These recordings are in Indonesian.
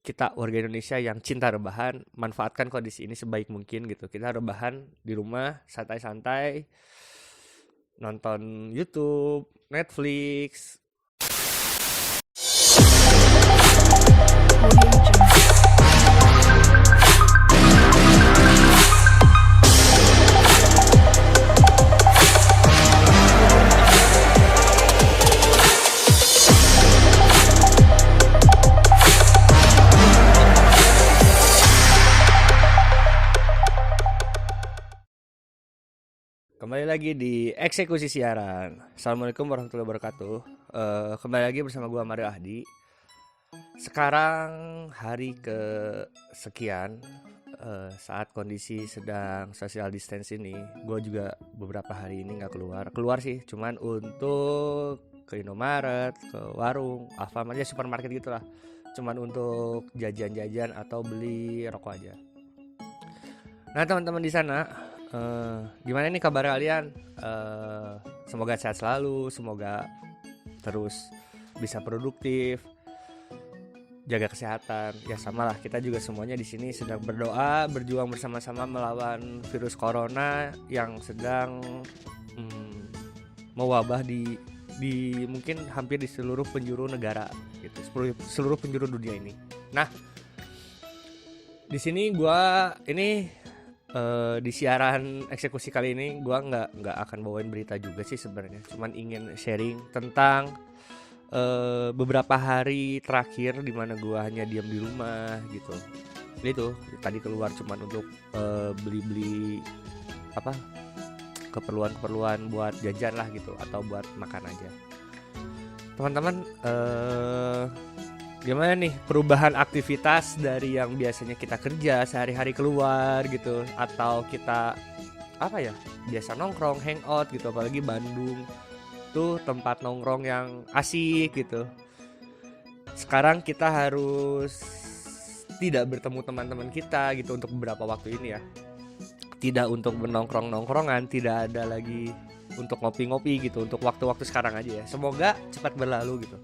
kita warga Indonesia yang cinta rebahan, manfaatkan kondisi ini sebaik mungkin gitu. Kita rebahan di rumah, santai-santai, nonton YouTube, Netflix. Kembali lagi di eksekusi siaran. Assalamualaikum warahmatullahi wabarakatuh. Kembali lagi bersama gua Mario Ahdi. Sekarang hari ke sekian saat kondisi sedang social distance ini, gue juga beberapa hari ini nggak keluar sih, cuman untuk ke Indomaret, ke warung, Alfamart, ya supermarket gitulah, cuman untuk jajan-jajan atau beli rokok aja. Nah teman-teman di sana, gimana nih kabar kalian? Semoga sehat selalu, semoga terus bisa produktif, jaga kesehatan. Ya samalah, kita juga semuanya di sini sedang berdoa, berjuang bersama-sama melawan virus corona yang sedang mewabah di mungkin hampir di seluruh penjuru negara gitu, seluruh penjuru dunia ini. Nah, di sini di siaran eksekusi kali ini gue nggak akan bawain berita juga sih sebenarnya, cuman ingin sharing tentang beberapa hari terakhir di mana gue hanya diam di rumah gitu. Itu tadi keluar cuman untuk beli-beli apa, keperluan buat jajan lah gitu, atau buat makan aja. Teman-teman, gimana nih perubahan aktivitas dari yang biasanya kita kerja sehari-hari keluar gitu, atau kita apa ya, biasa nongkrong, hangout gitu, apalagi Bandung tuh tempat nongkrong yang asik gitu. Sekarang kita harus tidak bertemu teman-teman kita gitu untuk beberapa waktu ini ya. Tidak untuk menongkrong-nongkrongan, tidak ada lagi untuk ngopi-ngopi gitu, untuk waktu-waktu sekarang aja ya. Semoga cepat berlalu gitu.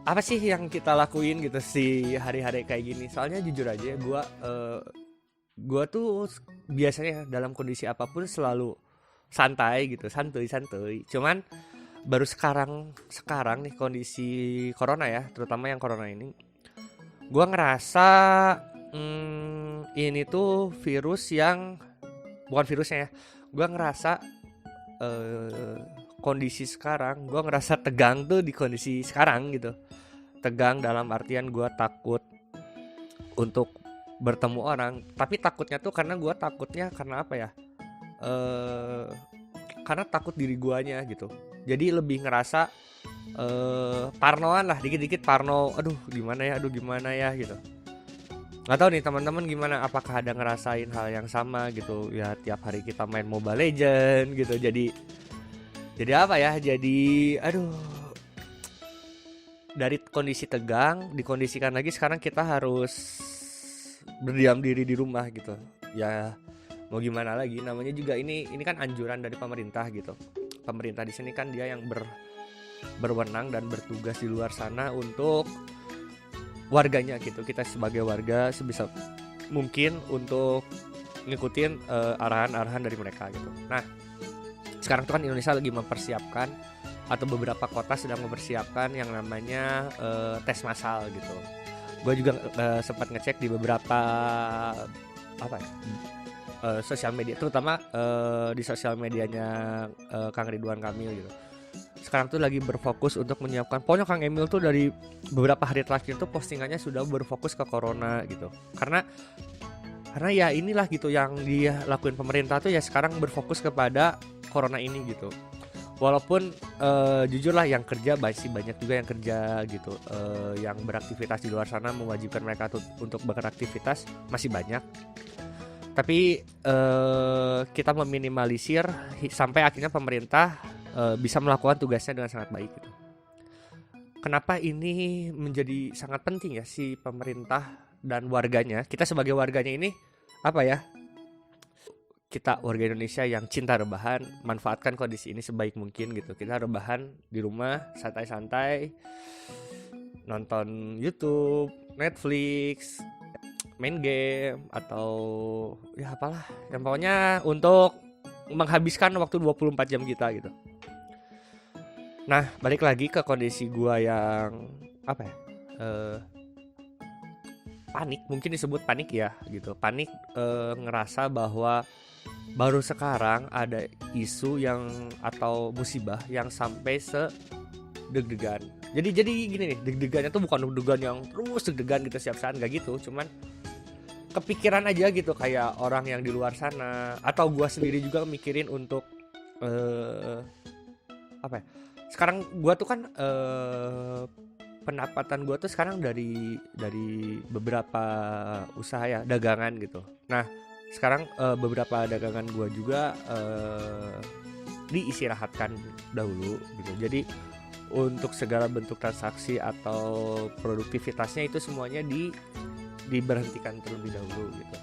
Apa sih yang kita lakuin gitu si hari-hari kayak gini? Soalnya jujur aja gue tuh biasanya dalam kondisi apapun selalu santai gitu, santuy. Cuman baru sekarang nih kondisi corona ya, terutama yang corona ini, gue ngerasa ini tuh virus yang bukan virusnya ya. Gue ngerasa kondisi sekarang, gue ngerasa tegang tuh di kondisi sekarang gitu. Tegang dalam artian gue takut untuk bertemu orang, tapi takutnya tuh karena apa ya? Karena takut diri guanya gitu. Jadi lebih ngerasa parnoan lah, dikit-dikit parno. Aduh gimana ya gitu. Nggak tahu nih teman-teman gimana, apakah ada ngerasain hal yang sama gitu ya? Tiap hari kita main Mobile Legend gitu, jadi apa ya, jadi aduh, dari kondisi tegang dikondisikan lagi sekarang kita harus berdiam diri di rumah gitu ya. Mau gimana lagi, namanya juga ini kan anjuran dari pemerintah gitu. Pemerintah di sini kan dia yang berwenang dan bertugas di luar sana untuk warganya gitu. Kita sebagai warga sebisa mungkin untuk ngikutin arahan-arahan dari mereka gitu. Nah, sekarang tuh kan Indonesia lagi mempersiapkan, atau beberapa kota sedang mempersiapkan yang namanya tes massal gitu. Gue juga sempat ngecek di beberapa sosial media, terutama di sosial medianya Kang Ridwan Kamil gitu. Sekarang tuh lagi berfokus untuk menyiapkan. Pokoknya Kang Emil tuh dari beberapa hari terakhir tuh postingannya sudah berfokus ke corona gitu. Karena ya inilah gitu yang dia lakuin pemerintah tuh ya, sekarang berfokus kepada corona ini gitu. Walaupun jujur lah yang kerja masih banyak juga yang kerja gitu, yang beraktivitas di luar sana, mewajibkan mereka untuk beraktivitas masih banyak. Tapi kita meminimalisir sampai akhirnya pemerintah bisa melakukan tugasnya dengan sangat baik gitu. Kenapa ini menjadi sangat penting ya, si pemerintah dan warganya, kita sebagai warganya ini apa ya, kita warga Indonesia yang cinta rebahan, manfaatkan kondisi ini sebaik mungkin gitu. Kita rebahan di rumah, santai-santai, nonton YouTube, Netflix, main game, atau ya apalah, yang pokoknya untuk menghabiskan waktu 24 jam kita gitu. Nah, balik lagi ke kondisi gua yang apa ya? Panik, mungkin disebut panik ya gitu. Panik, ngerasa bahwa baru sekarang ada isu yang atau musibah yang sampai deg-degan. Jadi gini nih, deg-degannya tuh bukan deg-degan yang terus deg-degan gitu setiap saat, nggak gitu. Cuman kepikiran aja gitu, kayak orang yang di luar sana atau gua sendiri juga mikirin untuk apa ya? Sekarang gua tuh kan pendapatan gua tuh sekarang dari beberapa usaha ya, dagangan gitu. Nah, sekarang beberapa dagangan gua juga diistirahatkan dahulu gitu. Jadi untuk segala bentuk transaksi atau produktivitasnya itu semuanya diberhentikan terlebih dahulu gitu.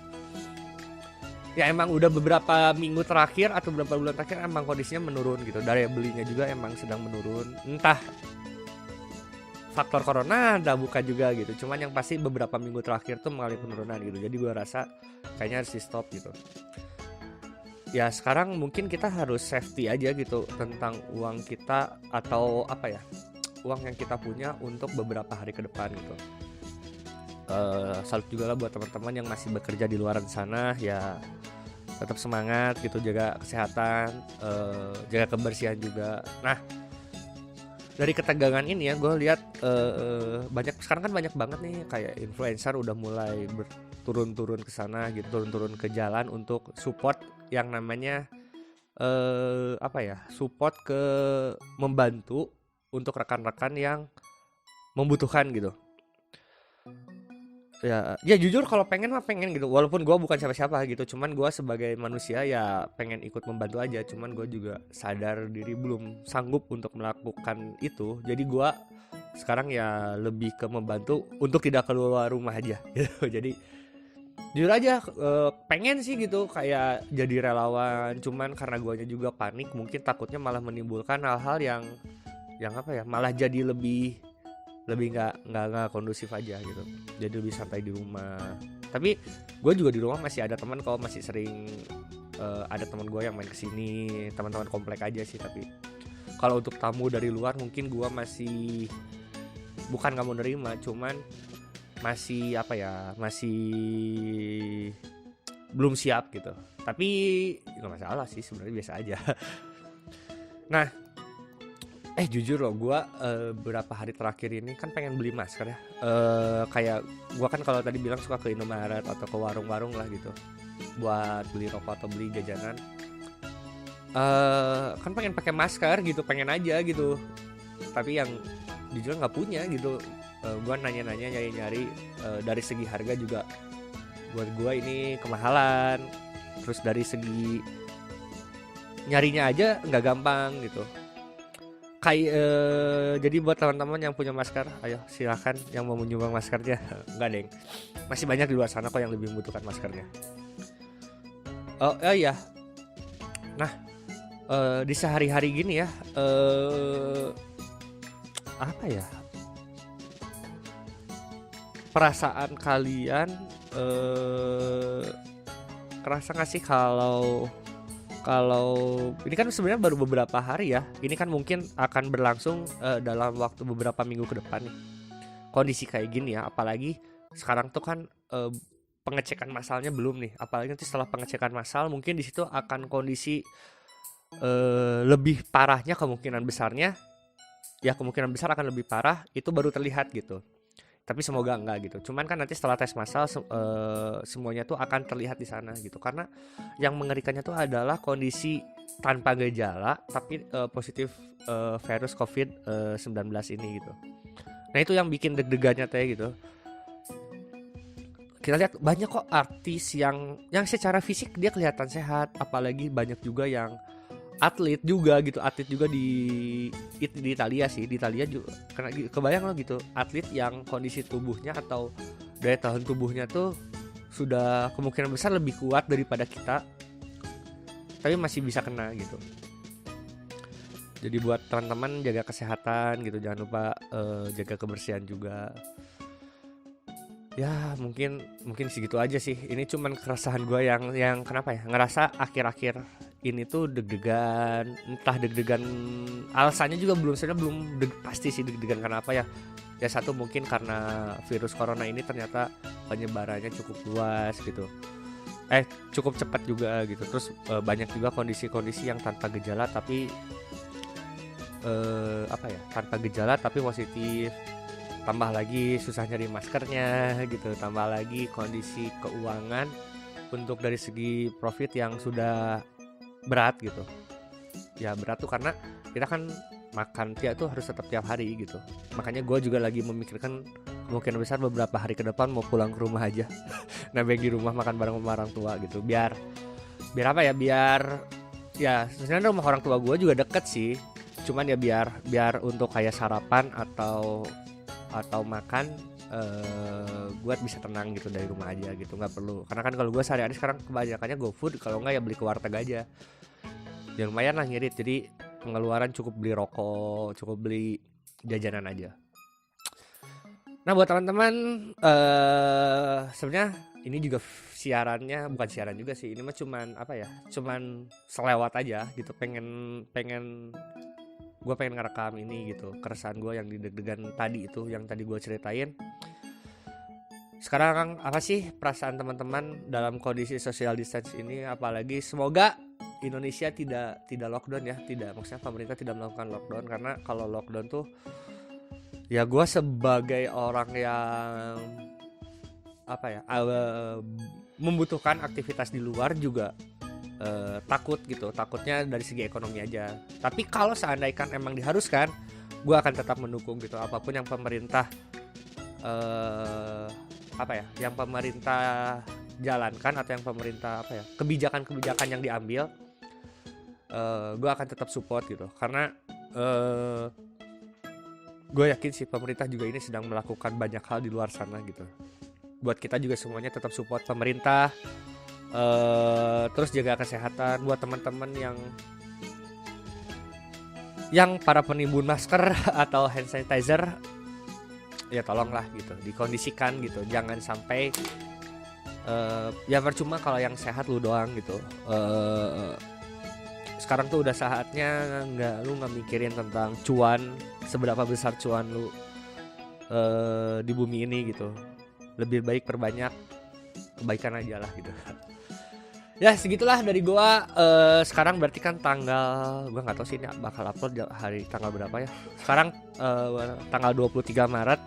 Ya emang udah beberapa minggu terakhir atau beberapa bulan terakhir emang kondisinya menurun gitu. Daya belinya juga emang sedang menurun. Entah faktor corona ada bukan juga gitu. Cuman yang pasti beberapa minggu terakhir tuh mengalami penurunan gitu. Jadi gua rasa kayaknya harus di stop gitu. Ya sekarang mungkin kita harus safety aja gitu tentang uang kita atau apa ya, uang yang kita punya untuk beberapa hari ke depan gitu. Salut juga lah buat teman-teman yang masih bekerja di luar sana, ya tetap semangat gitu, jaga kesehatan, jaga kebersihan juga. Nah, dari ketegangan ini ya gue lihat banyak sekarang kan, banyak banget nih kayak influencer udah mulai turun-turun ke sana gitu, turun-turun ke jalan untuk support yang namanya apa ya, support ke membantu untuk rekan-rekan yang membutuhkan gitu. Ya jujur kalau pengen mah pengen gitu, walaupun gue bukan siapa-siapa gitu, cuman gue sebagai manusia ya pengen ikut membantu aja. Cuman gue juga sadar diri belum sanggup untuk melakukan itu, jadi gue sekarang ya lebih ke membantu untuk tidak keluar rumah aja gitu. Jadi jujur aja pengen sih gitu kayak jadi relawan, cuman karena guanya juga panik, mungkin takutnya malah menimbulkan hal-hal yang apa ya, malah jadi lebih nggak kondusif aja gitu. Jadi lebih santai di rumah. Tapi gue juga di rumah masih ada teman kok, masih sering ada teman gue yang main kesini, teman-teman komplek aja sih. Tapi kalau untuk tamu dari luar mungkin gue masih bukan nggak mau nerima, cuman masih apa ya, masih belum siap gitu. Tapi nggak masalah sih sebenarnya, biasa aja. Nah, jujur loh, gue beberapa hari terakhir ini kan pengen beli masker ya. Kayak gue kan kalau tadi bilang suka ke Indomaret atau ke warung-warung lah gitu, buat beli rokok atau beli jajanan. Kan pengen pakai masker gitu, pengen aja gitu. Tapi yang jujur nggak punya gitu. Gue nanya-nanya, nyari-nyari, dari segi harga juga buat gue ini kemahalan. Terus dari segi nyarinya aja nggak gampang gitu. Kayak jadi buat teman-teman yang punya masker, ayo silakan yang mau menyumbang maskernya. Enggak deng, masih banyak di luar sana kok yang lebih membutuhkan maskernya. Oh iya, nah di sehari-hari gini ya, apa ya, perasaan kalian kerasa nggak sih kalau ini kan sebenarnya baru beberapa hari ya. Ini kan mungkin akan berlangsung dalam waktu beberapa minggu ke depan nih. Kondisi kayak gini ya, apalagi sekarang tuh kan pengecekan massalnya belum nih. Apalagi nanti setelah pengecekan massal mungkin di situ akan kondisi lebih parahnya, kemungkinan besarnya ya, kemungkinan besar akan lebih parah, itu baru terlihat gitu. Tapi semoga enggak gitu. Cuman kan nanti setelah tes massal semuanya tuh akan terlihat di sana gitu. Karena yang mengerikannya tuh adalah kondisi tanpa gejala tapi positif virus COVID-19 ini gitu. Nah itu yang bikin deg-degannya teh gitu. Kita lihat banyak kok artis yang secara fisik dia kelihatan sehat, apalagi banyak juga yang atlet juga di Italia sih, di Italia juga. Karena kebayang lo gitu, atlet yang kondisi tubuhnya atau daya tahan tubuhnya tuh sudah kemungkinan besar lebih kuat daripada kita, tapi masih bisa kena gitu. Jadi buat teman-teman jaga kesehatan gitu, jangan lupa jaga kebersihan juga. Ya mungkin segitu aja sih. Ini cuman keresahan gue yang kenapa ya, ngerasa akhir-akhir ini tuh deg-degan. Entah deg-degan, alasannya juga belum pasti sih deg-degan karena apa ya. Ya satu mungkin karena virus corona ini ternyata penyebarannya cukup luas gitu, cukup cepat juga gitu. Terus banyak juga kondisi-kondisi yang tanpa gejala tapi tanpa gejala tapi positif. Tambah lagi susah nyari maskernya gitu, tambah lagi kondisi keuangan untuk dari segi profit yang sudah berat gitu. Ya berat tuh karena kita kan makan tuh harus tetap tiap hari gitu. Makanya gue juga lagi memikirkan kemungkinan besar beberapa hari ke depan mau pulang ke rumah aja. Nebeng di rumah makan bareng sama orang tua gitu. Biar apa ya, biar ya sebenarnya rumah orang tua gue juga deket sih. Cuman ya biar untuk kayak sarapan atau makan gue bisa tenang gitu dari rumah aja gitu, nggak perlu. Karena kan kalau gue sehari-hari sekarang kebanyakannya GoFood, kalau nggak ya beli ke warteg aja. Ya lumayan lah ngirit, jadi pengeluaran cukup beli rokok, cukup beli jajanan aja. Nah buat teman-teman, sebenarnya ini juga siarannya bukan siaran juga sih, ini mah cuman selewat aja gitu. Gue pengen ngerekam ini gitu, keresahan gue yang deg-degan tadi itu, yang tadi gue ceritain. Sekarang apa sih perasaan teman-teman dalam kondisi social distance ini? Apalagi semoga Indonesia tidak lockdown ya, maksudnya pemerintah tidak melakukan lockdown, karena kalau lockdown tuh ya gue sebagai orang yang membutuhkan aktivitas di luar juga takutnya dari segi ekonomi aja. Tapi kalau seandainya emang diharuskan, gue akan tetap mendukung gitu, apapun yang pemerintah yang pemerintah jalankan atau yang pemerintah kebijakan yang diambil, gue akan tetap support gitu. Karena gue yakin sih pemerintah juga ini sedang melakukan banyak hal di luar sana gitu. Buat kita juga semuanya tetap support pemerintah. Terus jaga kesehatan buat teman-teman yang para penimbun masker atau hand sanitizer, ya tolonglah gitu dikondisikan gitu, jangan sampai ya percuma kalau yang sehat lu doang gitu. Sekarang tuh udah saatnya lu nggak mikirin tentang cuan, seberapa besar cuan lu di bumi ini gitu. Lebih baik perbanyak kebaikan aja lah gitu. Ya segitulah dari gua. Sekarang berarti kan gua nggak tahu sih ini bakal upload hari tanggal berapa ya. Sekarang tanggal 23 Maret,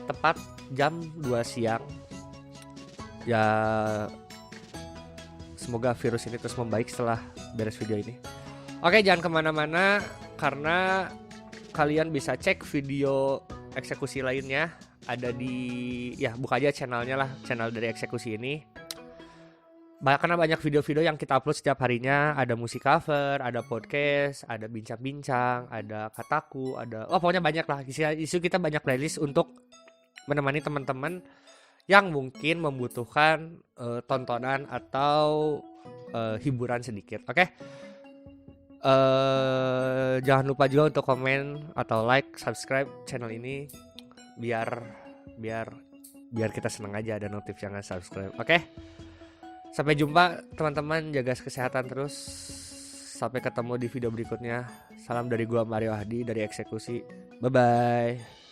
tepat jam 2 siang. Ya semoga virus ini terus membaik setelah beres video ini. Oke, jangan kemana-mana karena kalian bisa cek video eksekusi lainnya ada di, ya buka aja channelnya lah, channel dari eksekusi ini. Karena banyak video-video yang kita upload setiap harinya. Ada musik cover, ada podcast, ada bincang-bincang, ada kataku, pokoknya banyak lah. Isu kita banyak playlist untuk menemani teman-teman yang mungkin membutuhkan tontonan atau hiburan sedikit. Oke? Jangan lupa juga untuk komen atau like, subscribe channel ini biar kita senang aja ada notif jangan subscribe. Oke? Sampai jumpa teman-teman, jaga kesehatan terus. Sampai ketemu di video berikutnya. Salam dari gua Mario Hadi dari Eksekusi. Bye bye.